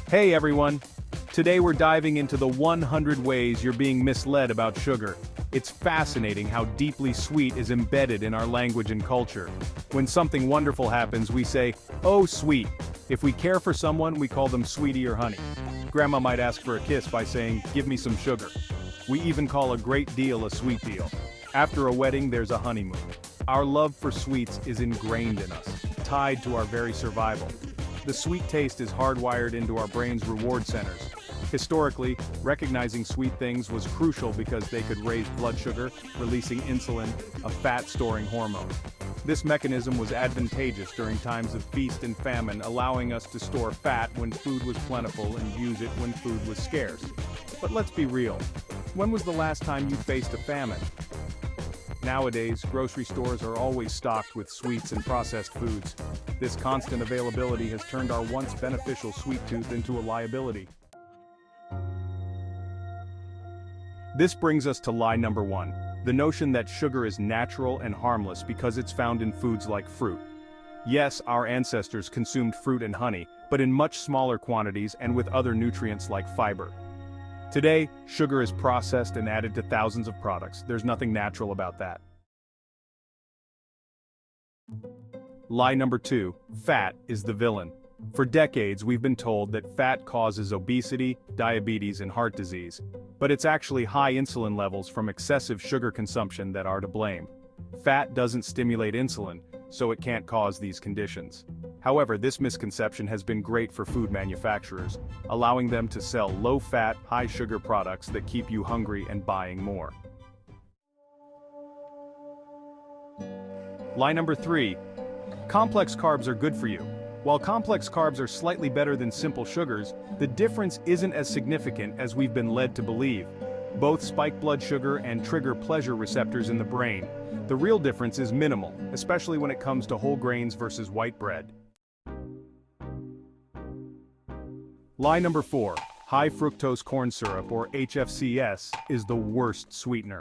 Hey everyone! Today we're diving into the 100 ways you're being misled about sugar. It's fascinating how deeply sweet is embedded in our language and culture. When something wonderful happens, we say, "Oh, sweet." If we care for someone, we call them sweetie or honey. Grandma might ask for a kiss by saying, "Give me some sugar." We even call a great deal a sweet deal. After a wedding, there's a honeymoon. Our love for sweets is ingrained in us, tied to our very survival. The sweet taste is hardwired into our brain's reward centers. Historically, recognizing sweet things was crucial because they could raise blood sugar, releasing insulin, a fat-storing hormone. This mechanism was advantageous during times of feast and famine, allowing us to store fat when food was plentiful and use it when food was scarce. But let's be real. When was the last time you faced a famine? Nowadays, grocery stores are always stocked with sweets and processed foods. This constant availability has turned our once beneficial sweet tooth into a liability. This brings us to lie number 1, the notion that sugar is natural and harmless because it's found in foods like fruit. Yes, our ancestors consumed fruit and honey, but in much smaller quantities and with other nutrients like fiber. Today, sugar is processed and added to thousands of products. There's nothing natural about that. Lie number 2, fat is the villain. For decades, we've been told that fat causes obesity, diabetes, and heart disease. But it's actually high insulin levels from excessive sugar consumption that are to blame. Fat doesn't stimulate insulin, so it can't cause these conditions. However, this misconception has been great for food manufacturers, allowing them to sell low-fat, high-sugar products that keep you hungry and buying more. Lie number 3. Complex carbs are good for you. While complex carbs are slightly better than simple sugars, the difference isn't as significant as we've been led to believe. Both spike blood sugar and trigger pleasure receptors in the brain. The real difference is minimal, especially when it comes to whole grains versus white bread. Lie number 4. High fructose corn syrup, or HFCS, is the worst sweetener.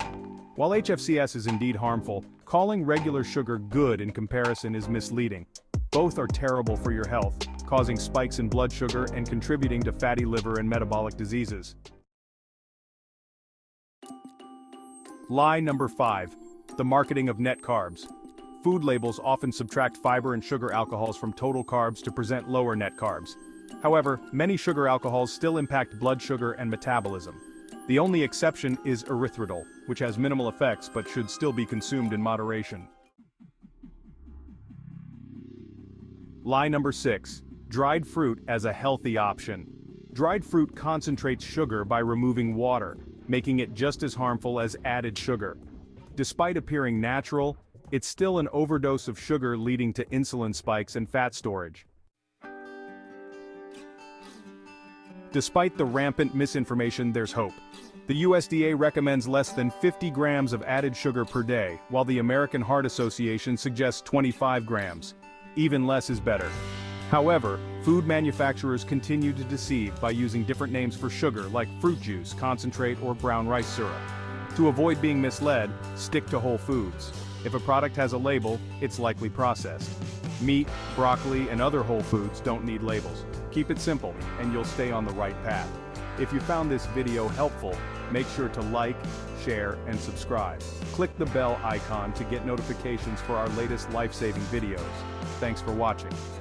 While HFCS is indeed harmful, calling regular sugar good in comparison is misleading. Both are terrible for your health, causing spikes in blood sugar and contributing to fatty liver and metabolic diseases. Lie number 5. The marketing of net carbs. Food labels often subtract fiber and sugar alcohols from total carbs to present lower net carbs. However, many sugar alcohols still impact blood sugar and metabolism. The only exception is erythritol, which has minimal effects but should still be consumed in moderation. Lie number 6. Dried fruit as a healthy option. Dried fruit concentrates sugar by removing water, making it just as harmful as added sugar. Despite appearing natural, it's still an overdose of sugar leading to insulin spikes and fat storage. Despite the rampant misinformation, there's hope. The USDA recommends less than 50 grams of added sugar per day, while the American Heart Association suggests 25 grams. Even less is better. However, food manufacturers continue to deceive by using different names for sugar like fruit juice, concentrate, or brown rice syrup. To avoid being misled, stick to whole foods. If a product has a label, it's likely processed. Meat, broccoli, and other whole foods don't need labels. Keep it simple, and you'll stay on the right path. If you found this video helpful, make sure to like, share, and subscribe. Click the bell icon to get notifications for our latest life-saving videos. Thanks for watching.